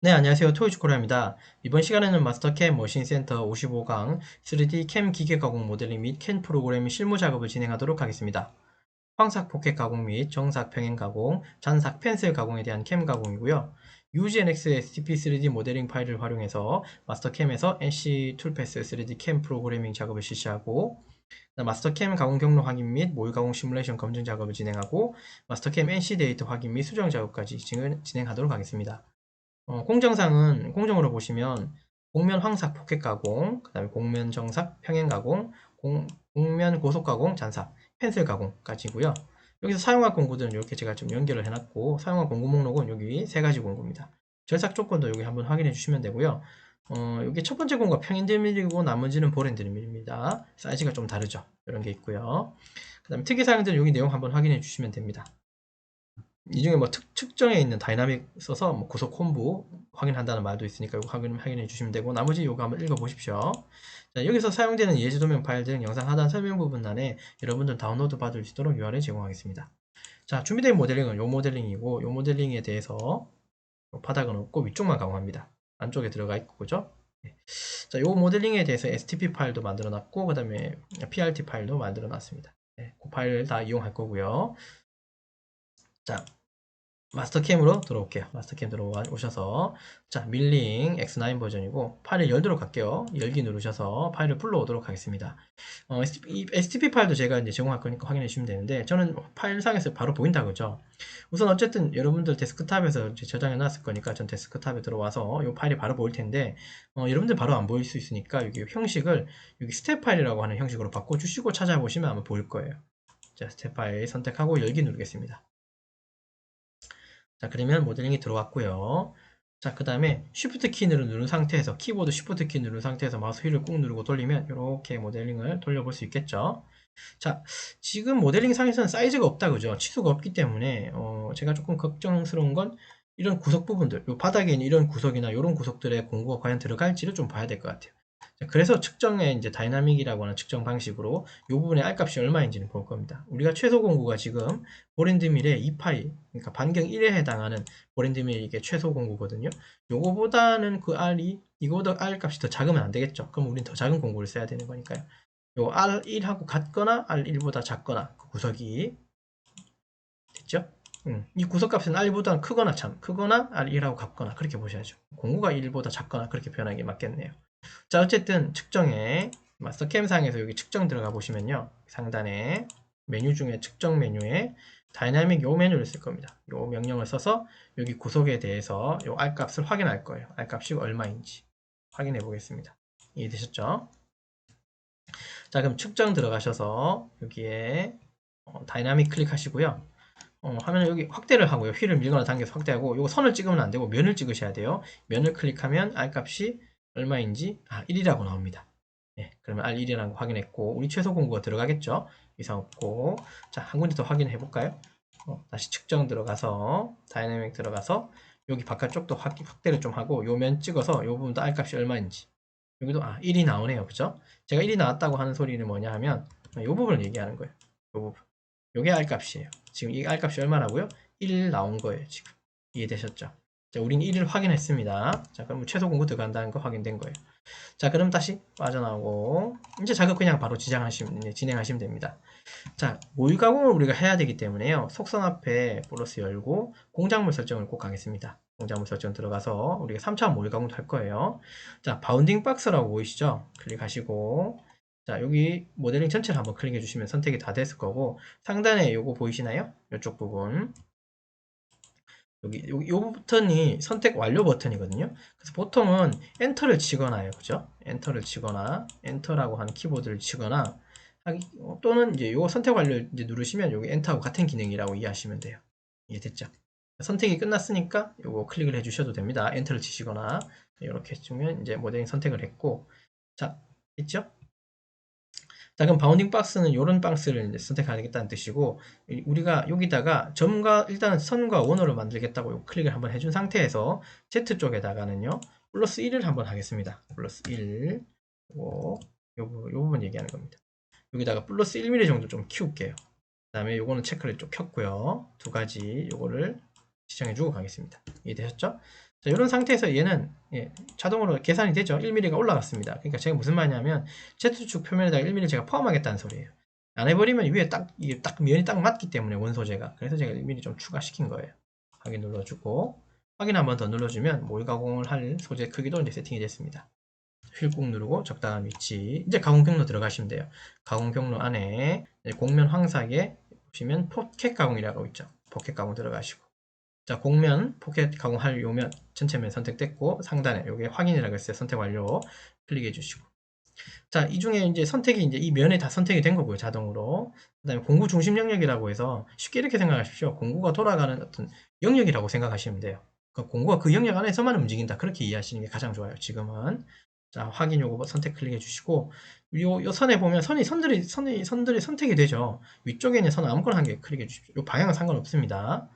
네, 안녕하세요. 토요즈코리아입니다. 이번 시간에는 마스터캠 머신센터 55강 3D 캠 기계 가공 모델링 및 캔 프로그래밍 실무 작업을 진행하도록 하겠습니다. 황삭 포켓 가공 및 정삭 평행 가공, 잔삭 펜슬 가공에 대한 캠 가공이고요. UGNX STP 3D 모델링 파일을 활용해서 마스터캠에서 NC 툴패스 3D 캠 프로그래밍 작업을 실시하고, 마스터캠 가공 경로 확인 및 모의 가공 시뮬레이션 검증 작업을 진행하고, 마스터캠 NC 데이터 확인 및 수정 작업까지 진행하도록 하겠습니다. 공정상은 공정으로 보시면 곡면 황삭 포켓 가공, 그 다음에 곡면 정삭 평행 가공, 곡면 고속 가공, 잔삭, 펜슬 가공까지고요. 여기서 사용할 공구들은 이렇게 제가 좀 연결을 해놨고, 사용할 공구 목록은 여기 세 가지 공구입니다. 절삭 조건도 여기 한번 확인해 주시면 되고요. 여기 첫 번째 공구가 평인드밀이고 나머지는 보렌드밀입니다. 사이즈가 좀 다르죠. 이런 게 있고요. 그 다음에 특이사항들은 여기 내용 한번 확인해 주시면 됩니다. 이 중에 뭐 측정에 있는 다이나믹 써서 뭐 구속 콤보 확인한다는 말도 있으니까 이거 확인해 주시면 되고, 나머지 이거 한번 읽어 보십시오. 자, 여기서 사용되는 예제 도면 파일들은 영상 하단 설명 부분란에 여러분들 다운로드 받을 수 있도록 URL 제공하겠습니다. 자, 준비된 모델링은 요 모델링이고, 요 모델링에 대해서 바닥은 없고 위쪽만 가공합니다. 안쪽에 들어가 있고, 그죠? 네. 자, 요 모델링에 대해서 STP 파일도 만들어 놨고, 그 다음에 PRT 파일도 만들어 놨습니다. 네, 그 파일 다 이용할 거고요. 자, 마스터캠으로 들어올게요. 마스터캠 들어오셔서, 자, 밀링 X9 버전이고 파일을 열도록 할게요. 열기 누르셔서 파일을 불러오도록 하겠습니다. STP 파일도 제가 이제 제공할 거니까 확인해 주시면 되는데, 저는 파일상에서 바로 보인다 그죠? 우선 어쨌든 여러분들 데스크탑에서 이제 저장해 놨을 거니까 전 데스크탑에 들어와서 이 파일이 바로 보일 텐데, 여러분들 바로 안 보일 수 있으니까 여기 형식을 여기 스텝 파일이라고 하는 형식으로 바꿔주시고 찾아보시면 아마 보일 거예요. 자, 스텝 파일 선택하고 열기 누르겠습니다. 자, 그러면 모델링이 들어왔고요. 자, 그 다음에 Shift 키를 누른 상태에서, 키보드 Shift 키 누른 상태에서 마우스 휠을 꾹 누르고 돌리면 이렇게 모델링을 돌려볼 수 있겠죠. 자, 지금 모델링 상에서는 사이즈가 없다 그죠? 치수가 없기 때문에 제가 조금 걱정스러운 건 이런 구석 부분들, 요 바닥에 있는 이런 구석이나 이런 구석들의 공구가 과연 들어갈지를 좀 봐야 될 것 같아요. 자, 그래서 측정의 이제 다이나믹이라고 하는 측정 방식으로 이 부분의 R값이 얼마인지는 볼 겁니다. 우리가 최소 공구가 지금 보렌드밀의 2파이, 그러니까 반경 1에 해당하는 보렌드밀 이게 최소 공구거든요. 요거보다는 그 R이 이거보다 R값이 더 작으면 안 되겠죠. 그럼 우리는 더 작은 공구를 써야 되는 거니까요. 요 R1하고 같거나 R1보다 작거나 그 구석이 됐죠? 이 구석값은 R보다 크거나 크거나 R1하고 같거나 그렇게 보셔야죠. 공구가 1보다 작거나 그렇게 표현하는 게 맞겠네요. 자, 어쨌든 측정에 마스터캠상에서 여기 측정 들어가 보시면요, 상단에 메뉴 중에 측정 메뉴에 다이나믹 요 메뉴를 쓸 겁니다. 요 명령을 써서 여기 구속에 대해서 요 R값을 확인할 거예요. R값이 얼마인지 확인해 보겠습니다. 이해되셨죠? 자, 그럼 측정 들어가셔서 여기에 다이나믹 클릭하시고요. 화면 여기 확대를 하고요. 휠을 밀거나 당겨서 확대하고, 요거 선을 찍으면 안 되고 면을 찍으셔야 돼요. 면을 클릭하면 R 값이 얼마인지 1이라고 나옵니다. 네, 그러면 R1이라는 거 확인했고, 우리 최소 공구가 들어가겠죠? 이상 없고. 자, 한 군데 더 확인해 볼까요? 다시 측정 들어가서 다이나믹 들어가서 여기 바깥쪽도 확대를 좀 하고, 요 면 찍어서 요 부분도 R 값이 얼마인지, 여기도 1이 나오네요. 그죠? 제가 1이 나왔다고 하는 소리는 뭐냐 하면 요 부분을 얘기하는 거예요. 요 부분. 요게 R 값이에요. 지금 이 R 값이 얼마라고요? 1 나온 거예요. 지금. 이해되셨죠? 자, 우리는 1을 확인했습니다. 자, 그럼 최소 공구 들어간다는 거 확인된 거예요. 자, 그럼 다시 빠져나오고, 이제 작업 그냥 바로 진행하시면 됩니다. 자, 모의 가공을 우리가 해야 되기 때문에요. 속성 앞에 플러스 열고 공작물 설정을 꼭 하겠습니다. 공작물 설정 들어가서 우리가 3차 모의 가공도 할 거예요. 자, 바운딩 박스라고 보이시죠? 클릭하시고, 자, 여기 모델링 전체를 한번 클릭해 주시면 선택이 다 됐을 거고, 상단에 요거 보이시나요? 이쪽 부분. 요 버튼이 선택 완료 버튼이거든요. 그래서 보통은 엔터를 치거나요. 그죠? 엔터를 치거나, 엔터라고 하는 키보드를 치거나, 또는 이제 요 선택 완료 이제 누르시면 여기 엔터하고 같은 기능이라고 이해하시면 돼요. 이해됐죠? 선택이 끝났으니까 요거 클릭을 해 주셔도 됩니다. 엔터를 치시거나, 이렇게 치면 이제 모델링 선택을 했고, 자, 있죠? 자, 그럼 바운딩 박스는 이런 박스를 이제 선택하겠다는 뜻이고, 우리가 여기다가 점과 일단은 선과 원호를 만들겠다고 클릭을 한번 해준 상태에서 Z 쪽에다가는요 플러스 1을 한번 하겠습니다. 플러스 1, 요 부분 얘기하는 겁니다. 여기다가 플러스 1mm 정도 좀 키울게요. 그 다음에 요거는 체크를 좀 켰고요. 두 가지 요거를 지정해주고 가겠습니다. 이해되셨죠? 자, 이런 상태에서 얘는 자동으로 계산이 되죠. 1mm가 올라갔습니다. 그러니까 제가 무슨 말이냐면 Z축 표면에다가 1mm 제가 포함하겠다는 소리예요. 안 해버리면 위에 이게 딱 면이 딱 맞기 때문에 원소재가. 그래서 제가 1mm 좀 추가시킨 거예요. 확인 눌러주고 확인 한 번 더 눌러주면 모의 가공을 할 소재 크기도 이제 세팅이 됐습니다. 휠 꾹 누르고 적당한 위치. 이제 가공 경로 들어가시면 돼요. 가공 경로 안에 곡면 황삭에 보시면 포켓 가공이라고 있죠. 포켓 가공 들어가시고. 자, 곡면 포켓 가공할 요면 전체면 선택됐고 상단에 여기 확인이라고 했어요. 선택 완료 클릭해 주시고. 자, 이 중에 이제 선택이 이제 이 면에 다 선택이 된 거고요. 자동으로. 그다음에 공구 중심 영역이라고 해서 쉽게 이렇게 생각하십시오. 공구가 돌아가는 어떤 영역이라고 생각하시면 돼요. 그러니까 공구가 그 영역 안에서만 움직인다. 그렇게 이해하시는 게 가장 좋아요. 지금은. 자, 확인 요거 선택 클릭해 주시고 요 선에 보면 선들이 선택이 되죠. 위쪽에 있는 선 아무거나 한 개 클릭해 주십시오. 요 방향은 상관없습니다.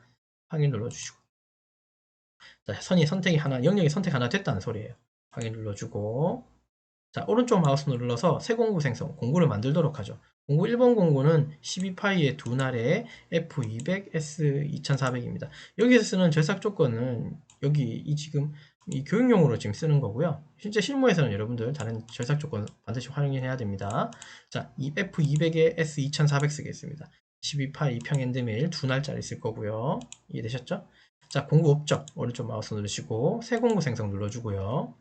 확인 눌러주시고. 자, 선이 선택이 하나, 영역이 선택 하나 됐다는 소리예요. 확인 눌러주고. 자, 오른쪽 마우스 눌러서 새 공구 생성, 공구를 만들도록 하죠. 공구 1번 공구는 12파이의 두 날에 F200, S2400입니다. 여기서 쓰는 절삭 조건은 여기 지금 이 교육용으로 지금 쓰는 거고요. 실제 실무에서는 여러분들 다른 절삭 조건 반드시 활용해야 됩니다. 자, 이 F200에 S2400 쓰겠습니다. 12파이 평엔드밀 두 날짜리 쓸 거고요. 이해되셨죠? 자, 공구 업적 오른쪽 마우스 누르시고 새 공구 생성 눌러주고요.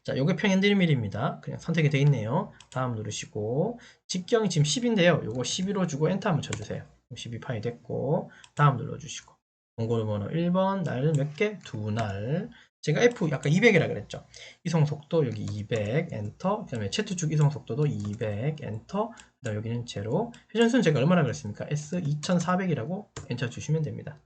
자, 요게 평엔드밀입니다. 그냥 선택이 되어 있네요. 다음 누르시고 직경이 지금 10인데요. 요거 11로 주고 엔터 한번 쳐주세요. 12파이 됐고 다음 눌러주시고 공고번호 1번 날 몇 개? 두 날. 제가 F 아까 200이라 그랬죠. 이송 속도 여기 200 엔터. 그다음에 Z축 이송 속도도 200 엔터. 그다음 여기는 제로. 회전수는 제가 얼마나 그랬습니까? S2400이라고 엔터 주시면 됩니다.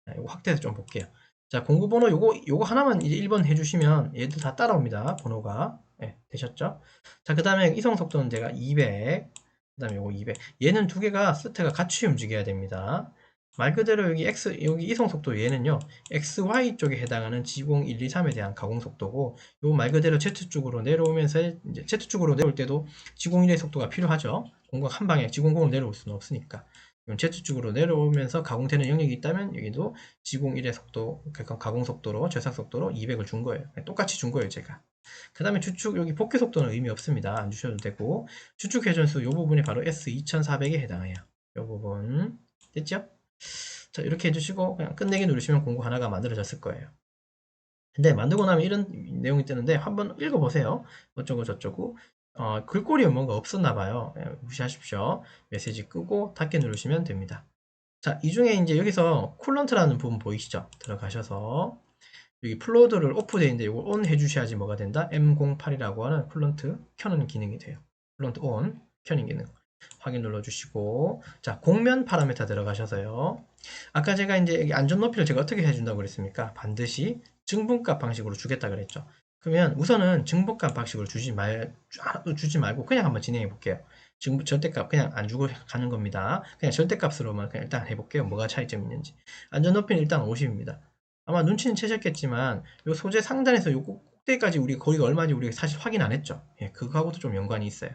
자, 이거 확대해서 좀 볼게요. 자, 공구 번호 요거 하나만 이제 1번 해주시면 얘들 다 따라옵니다. 번호가. 네, 되셨죠? 자, 그 다음에 이송 속도는 제가 200. 그 다음에 요거 200. 얘는 두 개가 스트가 같이 움직여야 됩니다. 말 그대로 여기 이송 속도 얘는요, XY 쪽에 해당하는 지공 1, 2, 3에 대한 가공 속도고, 요 말 그대로 Z쪽으로 내려오면서, 이제 Z쪽으로 내려올 때도 지공 1의 속도가 필요하죠. 공구가 한 방에 지공공으로 내려올 수는 없으니까. Z축으로 내려오면서 가공되는 영역이 있다면 여기도 지공 1의 속도, 그러니까 가공 속도로, 절삭 속도로 200을 준 거예요. 똑같이 준 거예요, 제가. 그 다음에 주축, 여기 복귀 속도는 의미 없습니다. 안 주셔도 되고, 주축 회전수, 이 부분이 바로 S2400에 해당해요. 이 부분. 됐죠? 자, 이렇게 해주시고, 그냥 끝내기 누르시면 공구 하나가 만들어졌을 거예요. 근데 만들고 나면 이런 내용이 뜨는데 한번 읽어보세요. 어쩌고 저쩌고. 글꼴이 뭔가 없었나 봐요. 무시하십시오. 메시지 끄고 닫기 누르시면 됩니다. 자, 이 중에 이제 여기서 쿨런트라는 부분 보이시죠? 들어가셔서 여기 플로드를 오프되어 있는데 이걸 온 해주셔야지 뭐가 된다? M08이라고 하는 쿨런트 켜는 기능이 돼요. 쿨런트 온, 켜는 기능. 확인 눌러주시고, 자, 곡면 파라미터 들어가셔서요. 아까 제가 이제 여기 안전 높이를 제가 어떻게 해준다고 그랬습니까? 반드시 증분값 방식으로 주겠다 그랬죠. 그러면 우선은 증분값 방식으로 주지 말고 그냥 한번 진행해 볼게요. 절대값 그냥 안 주고 가는 겁니다. 그냥 절대값으로만 그냥 일단 해볼게요. 뭐가 차이점이 있는지. 안전 높이는 일단 50입니다. 아마 눈치는 채셨겠지만 요 소재 상단에서 요 꼭대기까지 우리 거리가 얼마인지 우리가 사실 확인 안 했죠. 예, 그거하고도 좀 연관이 있어요.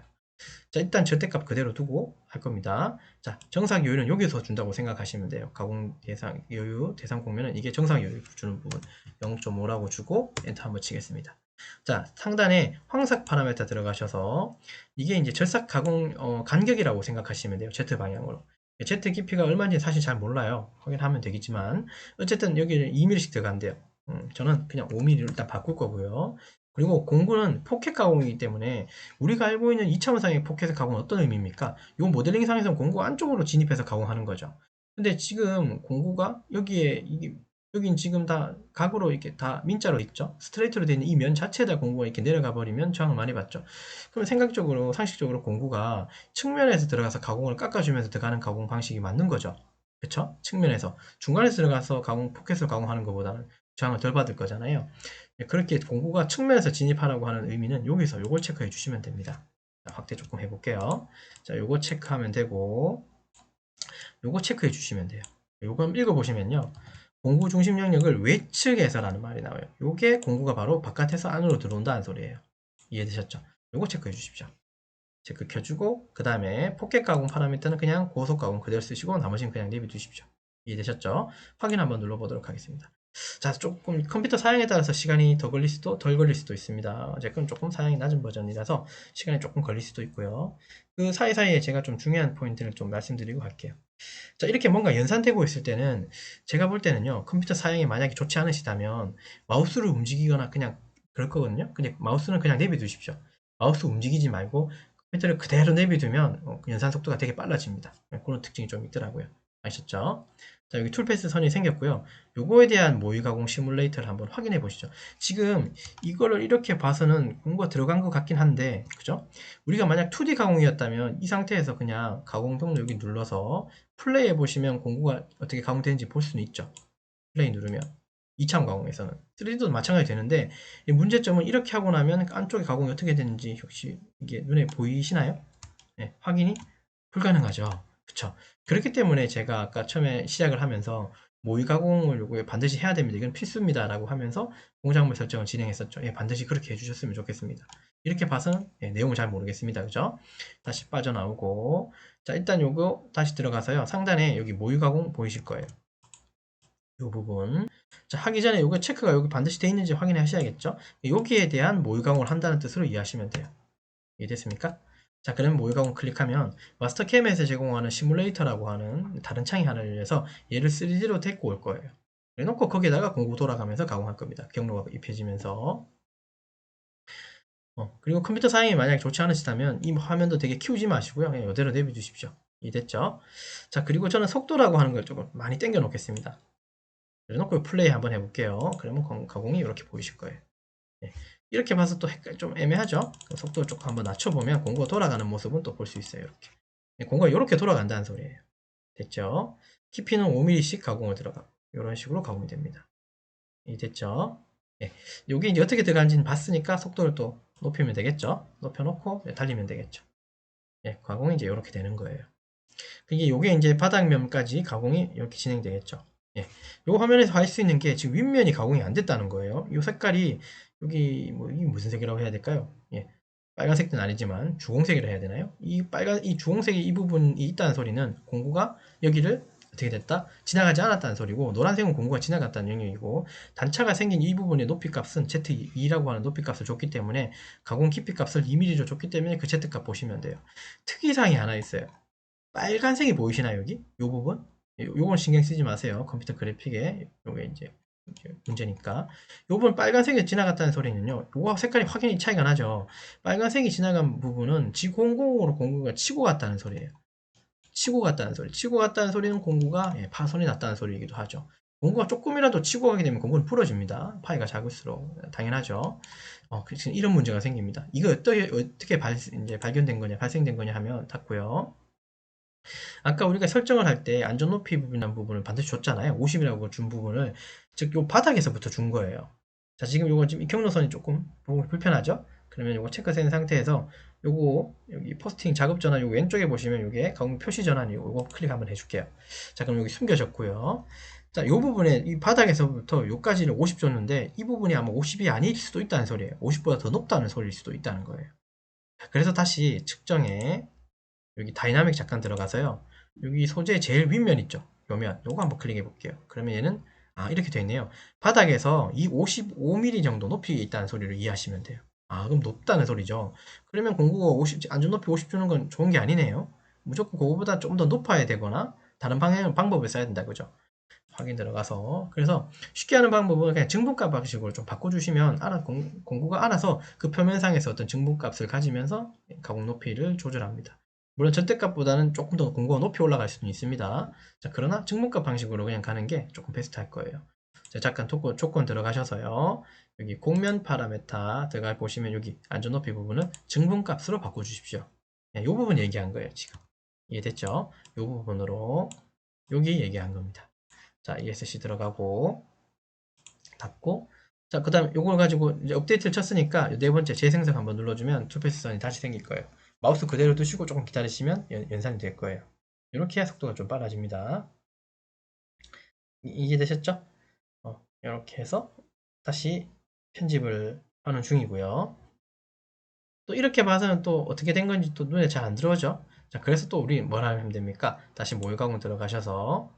자, 일단 절대값 그대로 두고 할 겁니다. 자, 정상 여유는 여기서 준다고 생각하시면 돼요. 가공 대상 여유, 대상 공면은 이게 정상 여유 주는 부분 0.5라고 주고 엔터 한번 치겠습니다. 자, 상단에 황삭 파라미터 들어가셔서 이게 이제 절삭 가공 간격이라고 생각하시면 돼요. Z 방향으로. Z 깊이가 얼마인지 사실 잘 몰라요. 확인하면 되겠지만 어쨌든 여기는 2mm씩 들어간대요. 저는 그냥 5mm로 일단 바꿀 거고요. 그리고 공구는 포켓 가공이기 때문에 우리가 알고 있는 2차원상의 포켓 가공은 어떤 의미입니까? 이 모델링상에서는 공구 안쪽으로 진입해서 가공하는 거죠. 근데 지금 공구가 여긴 지금 다 각으로 이렇게 다 민자로 있죠. 스트레이트로 되어 있는 이 면 자체에다 공구가 이렇게 내려가 버리면 저항을 많이 받죠. 그럼 생각적으로 상식적으로 공구가 측면에서 들어가서 가공을 깎아주면서 들어가는 가공 방식이 맞는 거죠. 그쵸? 측면에서 중간에서 들어가서 포켓을 가공하는 것보다는 저항을 덜 받을 거잖아요. 그렇게 공구가 측면에서 진입하라고 하는 의미는 여기서 요걸 체크해 주시면 됩니다. 자, 확대 조금 해볼게요. 자, 요거 체크하면 되고 요거 체크해 주시면 돼요. 요거 읽어보시면요. 공구 중심 영역을 외측에서라는 말이 나와요. 요게 공구가 바로 바깥에서 안으로 들어온다는 소리예요. 이해되셨죠? 요거 체크해 주십시오. 체크 켜주고 그 다음에 포켓 가공 파라미터는 그냥 고속 가공 그대로 쓰시고 나머지는 그냥 내비 두십시오. 이해되셨죠? 확인 한번 눌러보도록 하겠습니다. 자, 조금 컴퓨터 사양에 따라서 시간이 더 걸릴 수도 덜 걸릴 수도 있습니다. 제 건 조금 사양이 낮은 버전이라서 시간이 조금 걸릴 수도 있고요. 그 사이사이에 제가 좀 중요한 포인트를 좀 말씀드리고 갈게요. 자, 이렇게 뭔가 연산되고 있을 때는 제가 볼 때는요, 컴퓨터 사양이 만약에 좋지 않으시다면 마우스를 움직이거나 그냥 그럴 거거든요. 근데 마우스는 그냥 내비두십시오. 마우스 움직이지 말고 컴퓨터를 그대로 내비두면 연산 속도가 되게 빨라집니다. 그런 특징이 좀 있더라고요. 아셨죠? 자, 여기 툴패스 선이 생겼고요. 요거에 대한 모의 가공 시뮬레이터를 한번 확인해 보시죠. 지금 이거를 이렇게 봐서는 뭔가 들어간 것 같긴 한데, 그죠? 우리가 만약 2D 가공이었다면 이 상태에서 그냥 가공 경로 여기 눌러서 플레이 해보시면 공구가 어떻게 가공되는지 볼 수는 있죠. 플레이 누르면 2차원 가공에서는 3D도 마찬가지 되는데 이 문제점은 이렇게 하고 나면 안쪽에 가공이 어떻게 되는지 혹시 이게 눈에 보이시나요? 네, 확인이 불가능하죠. 그쵸? 그렇기 때문에 제가 아까 처음에 시작을 하면서 모의 가공을 요구에 반드시 해야 됩니다. 이건 필수입니다. 라고 하면서 공작물 설정을 진행했었죠. 예, 반드시 그렇게 해주셨으면 좋겠습니다. 이렇게 봐서는 예, 내용을 잘 모르겠습니다. 그죠? 다시 빠져나오고 자 일단 요거 다시 들어가서요. 상단에 여기 모의 가공 보이실 거예요. 요 부분 자 하기 전에 요거 체크가 여기 반드시 돼 있는지 확인해 하셔야겠죠. 여기에 대한 모의 가공을 한다는 뜻으로 이해하시면 돼요. 이해됐습니까? 자, 그럼 모의가공 클릭하면 마스터캠에서 제공하는 시뮬레이터라고 하는 다른 창이 하나 열려서 얘를 3D로 데리고 올 거예요. 그래놓고 거기에다가 공구 돌아가면서 가공할 겁니다. 경로가 입혀지면서. 그리고 컴퓨터 사양이 만약에 좋지 않으시다면 이 화면도 되게 키우지 마시고요. 예, 이대로 내비두십시오. 이해됐죠? 자, 그리고 저는 속도라고 하는 걸 조금 많이 당겨 놓겠습니다. 그래놓고 플레이 한번 해볼게요. 그러면 가공이 이렇게 보이실 거예요. 예. 이렇게 봐서 또 좀 애매하죠? 속도 조금 한번 낮춰보면 공구가 돌아가는 모습은 또 볼 수 있어요. 이렇게. 공구가 이렇게 돌아간다는 소리예요. 됐죠? 키피는 5mm씩 가공을 들어가고 이런 식으로 가공이 됩니다. 이 됐죠? 예. 여기 이제 어떻게 들어가는지는 봤으니까 속도를 또 높이면 되겠죠? 높여놓고 달리면 되겠죠? 예, 가공이 이제 이렇게 되는 거예요. 그게 요게 이제 바닥면까지 가공이 이렇게 진행되겠죠. 예. 요 화면에서 할 수 있는 게 지금 윗면이 가공이 안 됐다는 거예요. 이 색깔이 여기 뭐 이게 무슨 색이라고 해야 될까요? 예. 빨간색은 아니지만 주홍색이라 해야 되나요? 이 주홍색이 이 부분이 있다는 소리는 공구가 여기를 어떻게 됐다? 지나가지 않았다는 소리고 노란색은 공구가 지나갔다는 영역이고 단차가 생긴 이 부분의 높이 값은 Z2라고 하는 높이 값을 줬기 때문에 가공 깊이 값을 2mm로 줬기 때문에 그 Z 값 보시면 돼요. 특이사항이 하나 있어요. 빨간색이 보이시나요, 여기? 요 부분? 요건 신경 쓰지 마세요. 컴퓨터 그래픽에. 요게 이제 문제니까. 요 부분 빨간색이 지나갔다는 소리는요. 요거 색깔이 확연히 차이가 나죠. 빨간색이 지나간 부분은 지공공으로 공구가 치고 갔다는 소리예요. 치고 갔다는 소리. 치고 갔다는 소리는 공구가 예, 파손이 났다는 소리이기도 하죠. 공구가 조금이라도 치고 가게 되면 공구는 부러집니다. 파이가 작을수록 당연하죠. 그래서 이런 문제가 생깁니다. 이거 어떻게 이제 발견된 거냐, 발생된 거냐 하면 닿고요. 아까 우리가 설정을 할 때 안전 높이 부분이라는 부분을 반드시 줬잖아요. 50이라고 준 부분을 즉 요 바닥에서부터 준 거예요. 자, 지금 요거 지금 이 경로선이 조금 보기 불편하죠? 그러면 요거 체크된 상태에서 요거 여기 포스팅 작업 전환 요 왼쪽에 보시면 요게 가공 표시 전환 요거 클릭 한번 해줄게요. 자, 그럼 여기 숨겨졌고요. 자, 요 부분에 이 바닥에서부터 요까지를 50 줬는데 이 부분이 아마 50이 아닐 수도 있다는 소리예요. 50보다 더 높다는 소리일 수도 있다는 거예요. 그래서 다시 측정에 여기 다이나믹 잠깐 들어가서요. 여기 소재 제일 윗면 있죠? 요면 요거 한번 클릭해 볼게요. 그러면 얘는 이렇게 되어 있네요. 바닥에서 이 55mm 정도 높이에 있다는 소리를 이해하시면 돼요. 그럼 높다는 소리죠. 그러면 공구가 50 안전 높이 50 주는 건 좋은 게 아니네요. 무조건 그거보다 좀 더 높아야 되거나 다른 방법을 써야 된다 그죠? 확인 들어가서 그래서 쉽게 하는 방법은 그냥 증분값 방식으로 좀 바꿔주시면 공구가 알아서 그 표면상에서 어떤 증분값을 가지면서 가공 높이를 조절합니다. 물론 절대값보다는 조금 더 공구가 높이 올라갈 수는 있습니다. 자, 그러나 증분값 방식으로 그냥 가는 게 조금 베스트할 거예요. 자, 잠깐 조건 들어가셔서요. 여기 곡면 파라메타 들어가 보시면 여기 안전 높이 부분은 증분값으로 바꿔주십시오. 이 부분 얘기한 거예요, 지금. 이해됐죠? 이 부분으로 여기 얘기한 겁니다. 자, ESC 들어가고 닫고 자, 그 다음 요걸 가지고 이제 업데이트를 쳤으니까 네 번째 재생성 한번 눌러주면 투패스선이 다시 생길 거예요. 마우스 그대로 두시고 조금 기다리시면 연산이 될 거예요. 이렇게 해야 속도가 좀 빨라집니다. 이해되셨죠? 이렇게 해서 다시 편집을 하는 중이고요. 또 이렇게 봐서는 또 어떻게 된 건지 또 눈에 잘 안 들어오죠? 자, 그래서 또 우리 뭘 하면 됩니까? 다시 모의가공 들어가셔서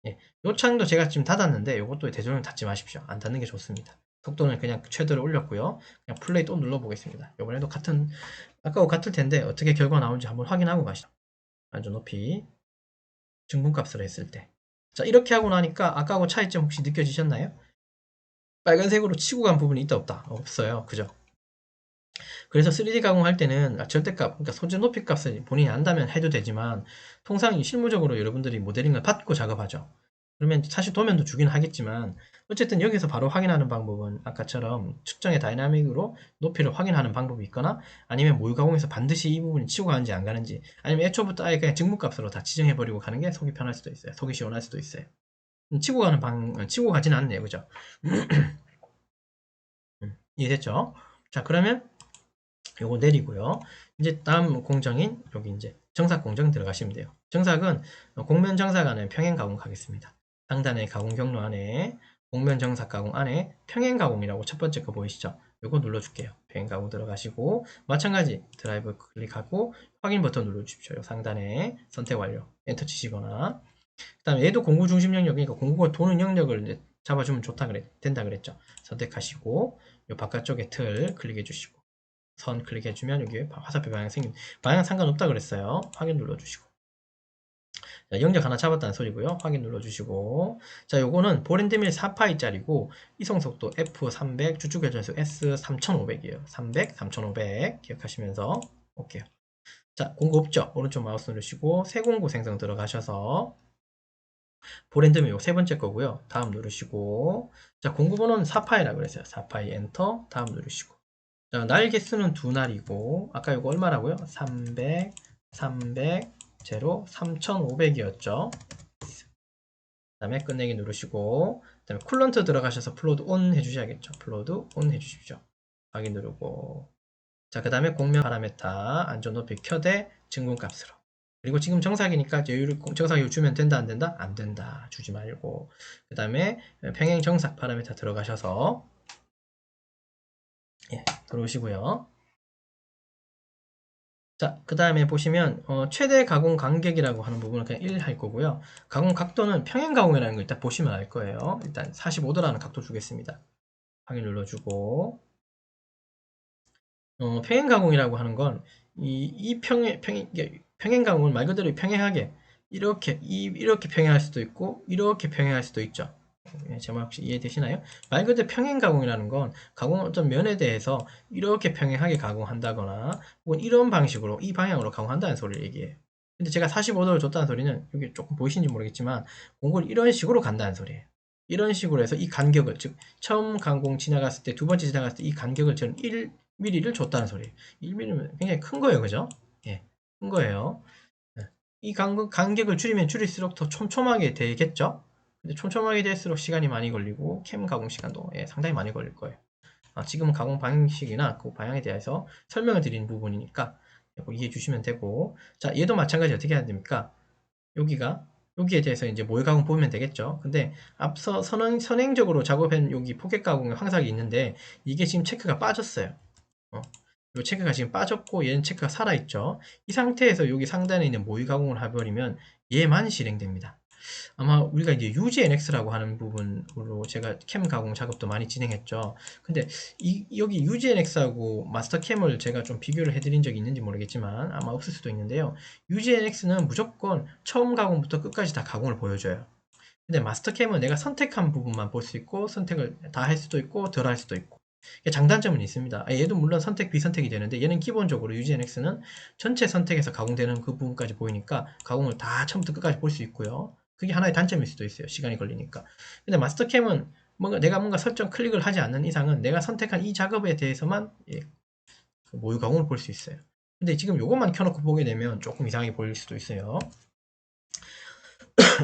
예, 요 창도 제가 지금 닫았는데 요것도 되도록 닫지 마십시오. 안 닫는 게 좋습니다. 속도는 그냥 최대로 올렸고요. 그냥 플레이 또 눌러보겠습니다. 요번에도 아까하고 같을 텐데 어떻게 결과 나오는지 한번 확인하고 가시죠. 안전 높이 증분값을 했을 때. 자, 이렇게 하고 나니까 아까하고 차이점 혹시 느껴지셨나요? 빨간색으로 치고 간 부분이 있다 없다? 없어요. 그죠? 그래서 3D 가공할 때는 절대값, 그러니까 소재 높이 값을 본인이 안다면 해도 되지만 통상 실무적으로 여러분들이 모델링을 받고 작업하죠. 그러면 사실 도면도 주긴 하겠지만 어쨌든 여기서 바로 확인하는 방법은 아까처럼 측정의 다이나믹으로 높이를 확인하는 방법이 있거나 아니면 모의 가공에서 반드시 이 부분이 치고 가는지 안 가는지 아니면 애초부터 아예 그냥 증문값으로 다 지정해버리고 가는 게 속이 편할 수도 있어요. 속이 시원할 수도 있어요. 치고 가지는 않네요. 그죠? 이해됐죠? 자, 그러면 요거 내리고요. 이제 다음 공정인 여기 이제 정삭 공정 들어가시면 돼요. 정삭은 공면 정삭 안에 평행 가공 하겠습니다. 상단의 가공 경로 안에 공면 정삭 가공 안에 평행 가공이라고 첫 번째 거 보이시죠? 요거 눌러줄게요. 평행 가공 들어가시고 마찬가지 드라이브 클릭하고 확인 버튼 눌러주십시오. 요 상단에 선택 완료 엔터 치시거나 그 다음에 얘도 공구 중심 영역이니까 공구가 도는 영역을 이제 잡아주면 된다 그랬죠. 선택하시고 요 바깥쪽에 틀 클릭해 주시고 선 클릭해주면 여기 화살표 방향 방향 상관없다 그랬어요. 확인 눌러주시고 자, 영역 하나 잡았다는 소리고요. 확인 눌러주시고 자, 요거는 보랜드밀 4파이짜리고 이송속도 F300 주축회전수 S3500이에요. 300, 3500 기억하시면서 오케이. 자, 공구 없죠? 오른쪽 마우스 누르시고 새 공구 생성 들어가셔서 보랜드밀 세 번째 거고요. 다음 누르시고 자, 공구 번호는 4파이라고 그랬어요. 4파이 엔터 다음 누르시고 자, 날 개수는 두 날이고 아까 이거 얼마라고요? 300, 300, 제로 3500이었죠. 그 다음에 끝내기 누르시고 그 다음에 쿨런트 들어가셔서 플로드 온 해주셔야겠죠. 플로드 온 해주십시오. 확인 누르고 자, 그 다음에 공면 파라메타 안전 높이 켜대 증군값으로 그리고 지금 정삭이니까 정삭 주면 된다 안 된다? 안 된다. 주지 말고 그 다음에 평행 정삭 파라메타 들어가셔서 예, 들어오시고요. 자, 그 다음에 보시면 최대 가공 간격이라고 하는 부분은 그냥 1 할 거고요. 가공 각도는 평행 가공이라는 걸 일단 보시면 알 거예요. 일단 45도라는 각도 주겠습니다. 확인 눌러주고 평행 가공이라고 하는 건 평행 가공은 말 그대로 평행하게 이렇게 평행할 수도 있고 이렇게 평행할 수도 있죠. 제 말 혹시 이해되시나요? 말 그대로 평행 가공이라는 건 가공 어떤 면에 대해서 이렇게 평행하게 가공한다거나 혹은 이런 방식으로 이 방향으로 가공한다는 소리를 얘기해요. 근데 제가 45도를 줬다는 소리는 여기 조금 보이시는지 모르겠지만 공구를 이런 식으로 간다는 소리예요. 이런 식으로 해서 이 간격을 즉 처음 가공 지나갔을 때 두 번째 지나갔을 때 이 간격을 저는 1mm를 줬다는 소리예요. 1mm면 굉장히 큰 거예요. 그죠? 예, 큰 거예요. 예. 이 간격을 줄이면 줄일수록 더 촘촘하게 되겠죠? 근데 촘촘하게 될수록 시간이 많이 걸리고 캠 가공 시간도 상당히 많이 걸릴 거예요. 지금은 가공 방식이나 그 방향에 대해서 설명을 드리는 부분이니까 이해해 주시면 되고 자, 얘도 마찬가지 어떻게 해야 됩니까? 여기에 대해서 이제 모의 가공 보면 되겠죠. 근데 앞서 선행적으로 작업한 여기 포켓 가공의 황삭이 있는데 이게 지금 체크가 빠졌어요. 이 체크가 지금 빠졌고 얘는 체크가 살아있죠. 이 상태에서 여기 상단에 있는 모의 가공을 해버리면 얘만 실행됩니다. 아마 우리가 이제 UGNX라고 하는 부분으로 제가 캠 가공 작업도 많이 진행했죠. 근데 여기 UGNX하고 마스터캠을 제가 좀 비교를 해드린 적이 있는지 모르겠지만 아마 없을 수도 있는데요. UGNX는 무조건 처음 가공부터 끝까지 다 가공을 보여줘요. 근데 마스터캠은 내가 선택한 부분만 볼 수 있고 선택을 다 할 수도 있고 덜 할 수도 있고 장단점은 있습니다. 얘도 물론 선택 비선택이 되는데 얘는 기본적으로 UGNX는 전체 선택에서 가공되는 그 부분까지 보이니까 가공을 다 처음부터 끝까지 볼 수 있고요. 그게 하나의 단점일 수도 있어요. 시간이 걸리니까. 근데 마스터캠은 내가 뭔가 설정 클릭을 하지 않는 이상은 내가 선택한 이 작업에 대해서만 그 모의 가공을 볼 수 있어요. 근데 지금 요것만 켜놓고 보게 되면 조금 이상하게 보일 수도 있어요.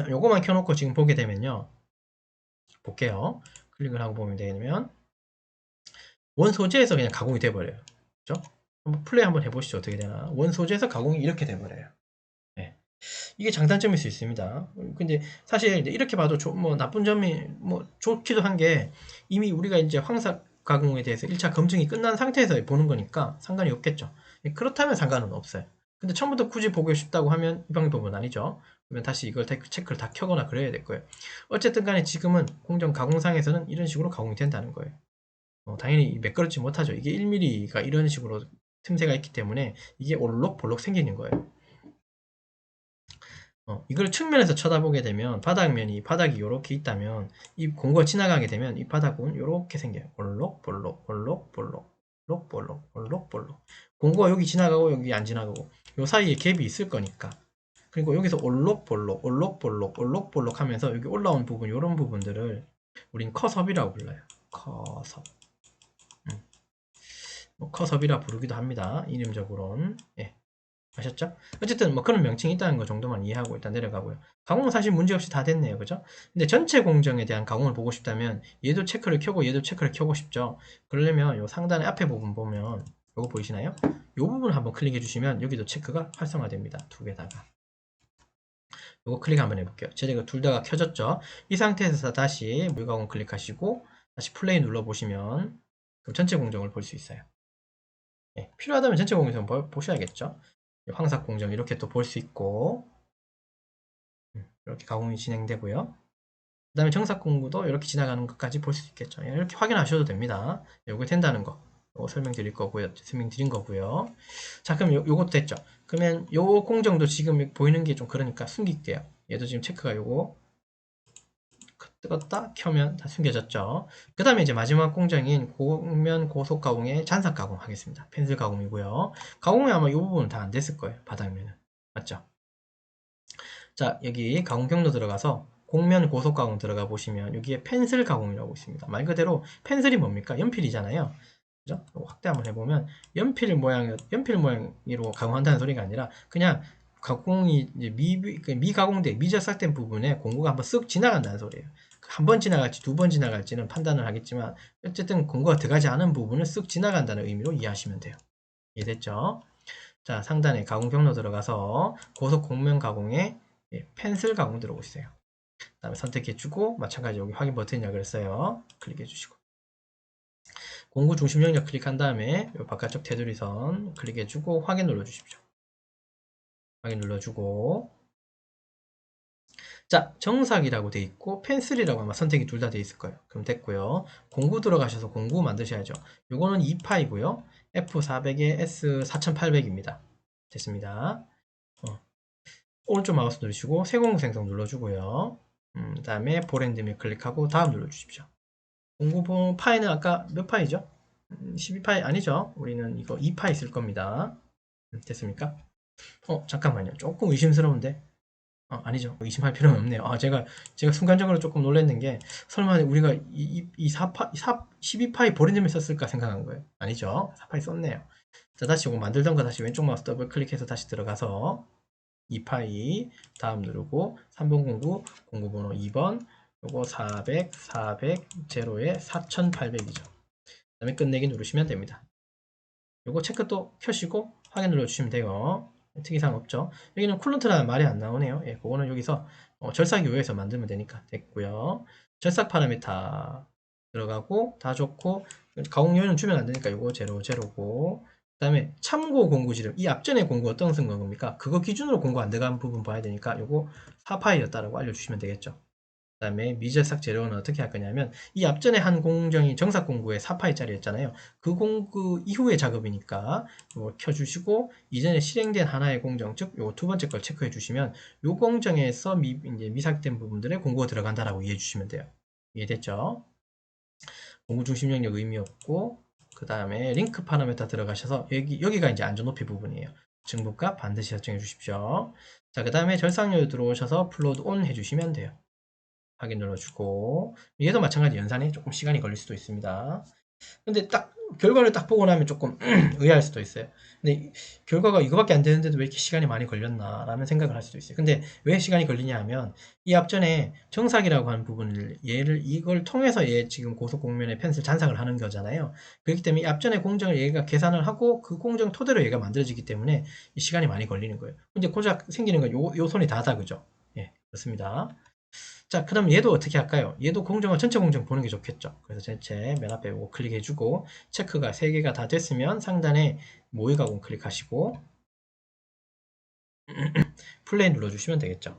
요것만 켜놓고 지금 보게 되면요. 볼게요. 클릭을 하고 보면 되면 원 소재에서 그냥 가공이 돼버려요. 그죠? 한번 플레이 한번 해보시죠. 어떻게 되나. 원 소재에서 가공이 이렇게 돼버려요. 네. 이게 장단점일 수 있습니다. 근데 사실 이렇게 봐도 뭐 나쁜 점이 뭐 좋기도 한 게 이미 우리가 이제 황사 가공에 대해서 1차 검증이 끝난 상태에서 보는 거니까 상관이 없겠죠. 그렇다면 상관은 없어요. 근데 처음부터 굳이 보고 싶다고 하면 이 방법은 아니죠. 그러면 다시 이걸 체크를 다 켜거나 그래야 될 거예요. 어쨌든 간에 지금은 공정 가공상에서는 이런 식으로 가공이 된다는 거예요. 당연히 매끄럽지 못하죠. 이게 1mm가 이런 식으로 틈새가 있기 때문에 이게 올록볼록 생기는 거예요. 이걸 측면에서 쳐다보게 되면 바닥이 이렇게 있다면 이 공구가 지나가게 되면 이 바닥은 이렇게 생겨요. 올록볼록 올록볼록 올록볼록 올록볼록. 공구가 여기 지나가고 여기 안 지나가고 요 사이에 갭이 있을 거니까. 그리고 여기서 올록볼록 올록볼록 올록볼록 하면서 여기 올라온 부분 이런 부분들을 우린 커섭이라고 불러요. 커섭. 뭐 커섭이라 부르기도 합니다. 이름적으로는. 예. 아셨죠? 어쨌든 뭐 그런 명칭이 있다는 거 정도만 이해하고 일단 내려가고요. 가공은 사실 문제없이 다 됐네요. 그죠? 근데 전체 공정에 대한 가공을 보고 싶다면 얘도 체크를 켜고 얘도 체크를 켜고 싶죠. 그러려면 요 상단의 앞에 부분 보면 요거 보이시나요? 요 부분을 한번 클릭해 주시면 여기도 체크가 활성화됩니다. 두 개다가. 요거 클릭 한번 해볼게요. 제가 둘 다가 켜졌죠? 이 상태에서 다시 물가공 클릭하시고 다시 플레이 눌러보시면 그럼 전체 공정을 볼 수 있어요. 예, 필요하다면 전체 공정 보셔야겠죠? 황삭 공정 이렇게 또 볼 수 있고 이렇게 가공이 진행되고요. 그 다음에 정삭 공구도 이렇게 지나가는 것까지 볼 수 있겠죠. 예, 이렇게 확인하셔도 됩니다. 요거 된다는 거. 요거 설명드린 거고요. 자, 그럼 요것도 됐죠. 그러면 요 공정도 지금 보이는 게 좀 그러니까 숨길게요. 얘도 지금 체크가 요거 뜨겁다 켜면 다 숨겨졌죠. 그 다음에 이제 마지막 공정인 고면 고속 가공의 잔삭 가공 하겠습니다. 펜슬 가공이고요. 가공이 아마 이 부분은 다 안 됐을 거예요. 바닥면은. 맞죠? 자, 여기 가공 경로 들어가서 곡면 고속 가공 들어가 보시면 여기에 펜슬 가공이라고 있습니다. 말 그대로 펜슬이 뭡니까? 연필이잖아요. 그죠? 확대 한번 해보면 연필 모양으로 가공한다는 소리가 아니라 그냥 가공이 이제 미가공돼 미적삭된 부분에 공구가 한번 쓱 지나간다는 소리예요. 한 번 지나갈지 두 번 지나갈지는 판단을 하겠지만 어쨌든 공구가 들어가지 않은 부분을 쓱 지나간다는 의미로 이해하시면 돼요. 이해됐죠? 자, 상단에 가공 경로 들어가서 고속 곡면 가공에 펜슬 가공 들어오세요. 그 다음에 선택해주고 마찬가지 여기 확인 버튼이라 그랬어요. 클릭해주시고 공구 중심 영역 클릭한 다음에 바깥쪽 테두리선 클릭해주고 확인 눌러주십시오. 확인 눌러주고 자, 정삭이라고 돼 있고 펜슬이라고 아마 선택이 둘 다 돼 있을 거예요. 그럼 됐고요. 공구 들어가셔서 공구 만드셔야죠. 요거는 2파이고요. F400에 S4800입니다. 됐습니다. 오른쪽 마우스 누르시고 세공구 생성 눌러주고요. 그 다음에 보랜드밀 클릭하고 다음 눌러주십시오. 공구 파이는 아까 몇 파이죠? 12파이 아니죠? 우리는 이거 2파이 쓸 겁니다. 됐습니까? 잠깐만요. 조금 의심스러운데? 아니죠. 의심할 필요는 없네요. 제가 순간적으로 조금 놀랐는 게 설마 우리가 이 12파이 보랜드밀 썼을까 생각한 거예요. 아니죠. 4파이 썼네요. 자, 다시 이거 만들던 거 다시 왼쪽 마우스 더블 클릭해서 다시 들어가서 2파이 다음 누르고 3번 공구 번호 2번 요거 400 0에 4800이죠. 그 다음에 끝내기 누르시면 됩니다. 요거 체크 또 켜시고 확인 눌러주시면 돼요. 특이사항 없죠. 여기는 쿨런트라는 말이 안 나오네요. 예, 그거는 여기서 절삭 요에서 만들면 되니까 됐고요. 절삭 파라미터 들어가고 다 좋고 가공 요인은 주면 안 되니까 요거 제로고 그 다음에 참고 공구 지름 이 앞전에 공구 어떤 쓴 겁니까? 그거 기준으로 공구 안 들어간 부분 봐야 되니까 요거 4파이였다라고 알려주시면 되겠죠. 그 다음에 미절삭 재료는 어떻게 할 거냐면 이 앞전에 한 공정이 정삭 공구에 4파이짜리였잖아요. 그 공구 이후의 작업이니까 이거 켜주시고 이전에 실행된 하나의 공정 즉 요 두 번째 걸 체크해 주시면 요 공정에서 이제 미삭된 부분들에 공구가 들어간다라고 이해해 주시면 돼요. 이해됐죠? 공구 중심 영역 의미 없고 그 다음에 링크 파라미터 들어가셔서 여기가 이제 안전 높이 부분이에요. 증부값 반드시 설정해 주십시오. 자, 그 다음에 절삭률 들어오셔서 플로드 온 해주시면 돼요. 확인 눌러주고 얘도 마찬가지 연산에 조금 시간이 걸릴 수도 있습니다. 근데 딱 결과를 딱 보고 나면 조금 의아할 수도 있어요. 근데 결과가 이거밖에 안 되는데도 왜 이렇게 시간이 많이 걸렸나 라는 생각을 할 수도 있어요. 근데 왜 시간이 걸리냐 하면 이 앞전에 정삭이라고 하는 부분을 이걸 통해서 얘 지금 고속 곡면에 펜슬 잔삭을 하는 거잖아요. 그렇기 때문에 이 앞전에 공정을 얘가 계산을 하고 그 공정 토대로 얘가 만들어지기 때문에 이 시간이 많이 걸리는 거예요. 근데 고작 생기는 건 요 손이 다다 그죠? 예, 그렇습니다. 자, 그럼 얘도 어떻게 할까요? 얘도 공정은 전체 공정 보는 게 좋겠죠. 그래서 전체 맨 앞에 이거 클릭해주고 체크가 3개가 다 됐으면 상단에 모의 가공 클릭하시고 플레이 눌러주시면 되겠죠.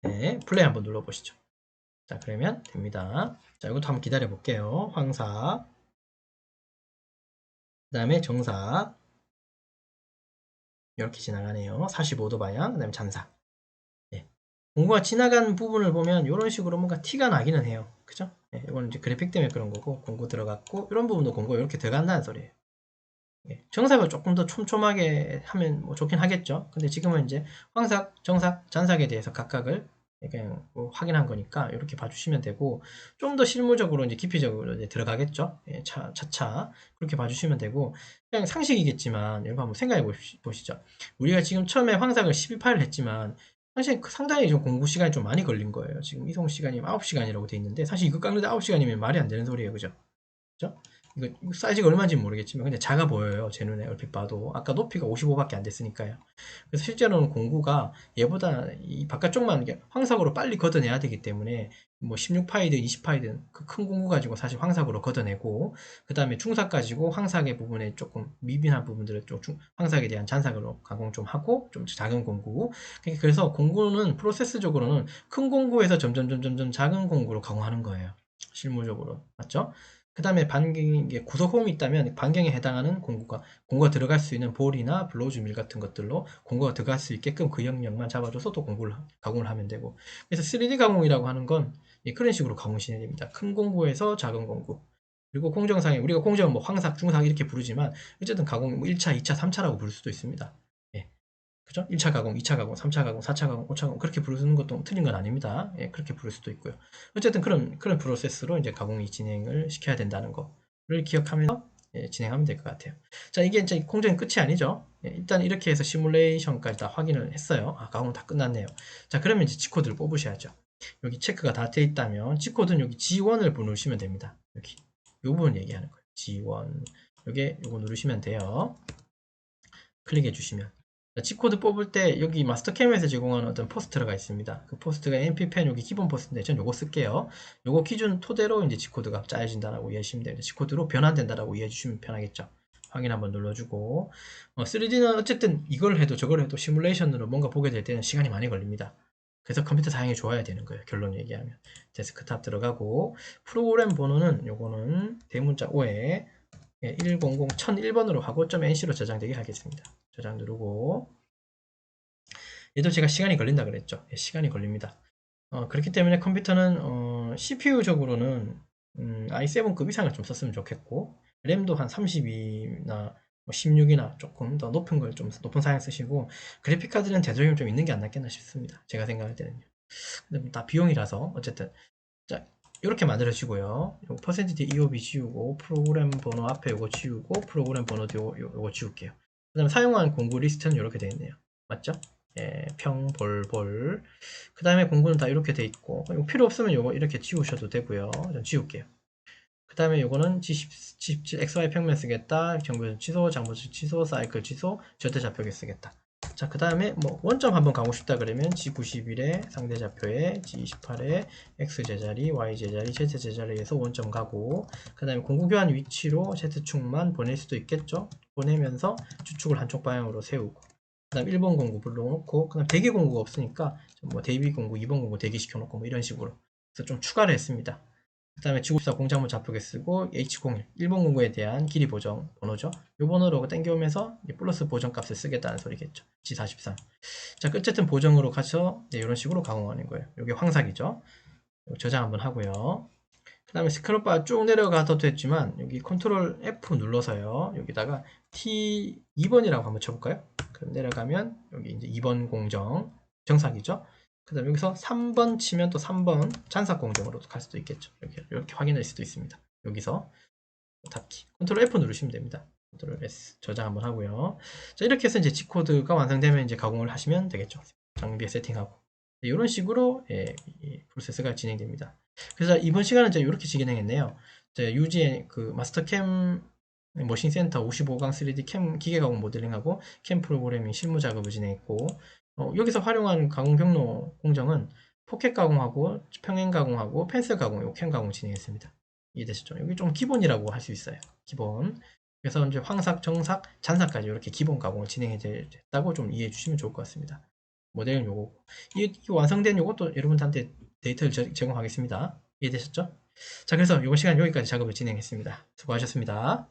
네, 플레이 한번 눌러보시죠. 자, 그러면 됩니다. 자, 이것도 한번 기다려 볼게요. 황사, 그 다음에 정사, 이렇게 지나가네요. 45도 방향, 그 다음에 잔사. 예. 공구가 지나간 부분을 보면 이런 식으로 뭔가 티가 나기는 해요. 그죠? 예, 이건 이제 그래픽 때문에 그런 거고, 공구 들어갔고, 이런 부분도 공구가 이렇게 들어간다는 소리예요. 예, 정삭을 조금 더 촘촘하게 하면 뭐 좋긴 하겠죠. 근데 지금은 이제 황삭, 정삭, 잔삭에 대해서 각각을 그냥 뭐 확인한 거니까 이렇게 봐주시면 되고, 좀 더 실무적으로 이제 깊이적으로 이제 들어가겠죠. 예, 차차 그렇게 봐주시면 되고, 그냥 상식이겠지만 여러분 한번 생각해 보시죠. 우리가 지금 처음에 황삭을 12파를 했지만 사실 상당히 좀 공부 시간이 좀 많이 걸린 거예요. 지금 이동 시간이 9시간이라고 돼 있는데 사실 이거 깎는데 9시간이면 말이 안 되는 소리예요. 그죠? 그죠? 이거 사이즈가 얼마인지 모르겠지만 근데 작아 보여요. 제 눈에 얼핏 봐도. 아까 높이가 55밖에 안 됐으니까요. 그래서 실제로는 공구가 얘보다 이 바깥쪽만 이렇게 황석으로 빨리 걷어내야 되기 때문에 뭐 16파이든 20파이든 그 큰 공구 가지고 사실 황석으로 걷어내고 그 다음에 중삭 가지고 황삭의 부분에 조금 미빈한 부분들을 좀 황삭에 대한 잔삭으로 가공 좀 하고 좀 작은 공구. 그래서 공구는 프로세스적으로는 큰 공구에서 점점 작은 공구로 가공하는 거예요. 실무적으로. 맞죠? 그 다음에 반경에 구석 홈이 있다면 반경에 해당하는 공구가 들어갈 수 있는 볼이나 블로우즈 밀 같은 것들로 공구가 들어갈 수 있게끔 그 영역만 잡아줘서 또 가공을 하면 되고. 그래서 3D 가공이라고 하는 건 그런 식으로 가공 진행됩니다. 큰 공구에서 작은 공구. 그리고 공정상에 우리가 공정은 뭐 황삭, 중삭 이렇게 부르지만 어쨌든 가공 뭐 1차, 2차, 3차라고 부를 수도 있습니다. 예. 그죠? 1차 가공, 2차 가공, 3차 가공, 4차 가공, 5차 가공 그렇게 부르는 것도 틀린 건 아닙니다. 예, 그렇게 부를 수도 있고요. 어쨌든 그런 프로세스로 이제 가공이 진행을 시켜야 된다는 거를 기억하면서 예, 진행하면 될 것 같아요. 자, 이게 이제 공정이 끝이 아니죠. 예, 일단 이렇게 해서 시뮬레이션까지 다 확인을 했어요. 아, 가공 다 끝났네요. 자, 그러면 이제 G코드를 뽑으셔야죠. 여기 체크가 다 되어 있다면 G코드는 여기 G1을 누르시면 됩니다. 여기 이 부분 얘기하는 거예요. G1 요거 누르시면 돼요. 클릭해 주시면 G코드 뽑을 때 여기 마스터캠에서 제공하는 어떤 포스터가 있습니다. 그 포스트가 mp10 여기 기본 포스트인데 전 요거 쓸게요. 요거 기준 토대로 이제 G코드가 짜여진다라고 이해하시면 됩니다. G코드로 변환된다라고 이해해 주시면 편하겠죠. 확인 한번 눌러주고 3D는 어쨌든 이걸 해도 저걸 해도 시뮬레이션으로 뭔가 보게 될 때는 시간이 많이 걸립니다. 그래서 컴퓨터 사양이 좋아야 되는 거예요. 결론 얘기하면 데스크탑 들어가고 프로그램 번호는 요거는 대문자 5에 100 1001번으로 하고 .nc로 저장되게 하겠습니다. 저장 누르고 얘도 제가 시간이 걸린다 그랬죠. 예, 시간이 걸립니다. 그렇기 때문에 컴퓨터는 CPU적으로는 i7급 이상을 좀 썼으면 좋겠고 램도 한 32나 16이나 조금 더 높은 걸 좀 높은 사양 쓰시고 그래픽카드는 되도록이면 좀 있는 게 안 낫겠나 싶습니다. 제가 생각할 때는요. 근데 다 비용이라서 어쨌든 자 이렇게 만들어지고요. 퍼센티지 EOB 지우고 프로그램 번호 앞에 요거 지우고 프로그램 번호도 요거 지울게요. 그 다음에 사용한 공구 리스트는 이렇게 되어 있네요. 맞죠? 예, 평, 볼. 그 다음에 공구는 다 이렇게 되어 있고 이거 필요 없으면 요거 이렇게 지우셔도 되고요. 전 지울게요. 그 다음에 요거는 G17 XY 평면 쓰겠다. 정보 취소, 장보수 취소, 사이클 취소, 절대좌표계 쓰겠다. 자, 그 다음에 뭐 원점 한번 가고 싶다 그러면 G91에 상대좌표에 G28에 X 제자리, Y 제자리, Z 제자리에서 원점 가고 그 다음에 공구 교환 위치로 Z축만 보낼 수도 있겠죠. 보내면서 주축을 한쪽 방향으로 세우고 그 다음 1번 공구 불러놓고 그 다음 대기 공구가 없으니까 뭐 대비 공구, 2번 공구 대기시켜놓고 뭐 이런 식으로 그래서 좀 추가를 했습니다. 그 다음에 지구사 공작물 좌표계 쓰고 H01 일본 공구에 대한 길이 보정 번호죠. 이 번호로 땡겨오면서 플러스 보정 값을 쓰겠다는 소리겠죠. G43. 자, 어쨌든 보정으로 가서 이런 식으로 가공하는 거예요. 이게 황삭이죠. 저장 한번 하고요. 그 다음에 스크롤바 쭉 내려가도 됐지만 여기 컨트롤 F 눌러서요. 여기다가 T 2번이라고 한번 쳐볼까요? 그럼 내려가면 여기 이제 2번 공정 정삭이죠. 그 다음에 여기서 3번 치면 또 3번 잔삭 공정으로 갈 수도 있겠죠. 이렇게 확인할 수도 있습니다. 여기서 닫기 컨트롤 F 누르시면 됩니다. 컨트롤 S 저장 한번 하고요. 자, 이렇게 해서 이제 G코드가 완성되면 이제 가공을 하시면 되겠죠. 장비에 세팅하고 이런 식으로 이 프로세스가 진행됩니다. 그래서 이번 시간은 이제 이렇게 진행했네요. 유지의 그 마스터캠 머신센터 55강 3D 캠 기계 가공 모델링하고 캠 프로그래밍 실무 작업을 진행했고 여기서 활용한 가공 경로 공정은 포켓 가공하고 평행 가공하고 펜슬 가공, 캠 가공 진행했습니다. 이해되셨죠? 여기 좀 기본이라고 할 수 있어요. 기본. 그래서 이제 황삭, 정삭, 잔삭까지 이렇게 기본 가공을 진행했다고 좀 이해해 주시면 좋을 것 같습니다. 모델은 요거. 이 완성된 요것도 여러분들한테 데이터를 제공하겠습니다. 이해되셨죠? 자, 그래서 요번 시간 여기까지 작업을 진행했습니다. 수고하셨습니다.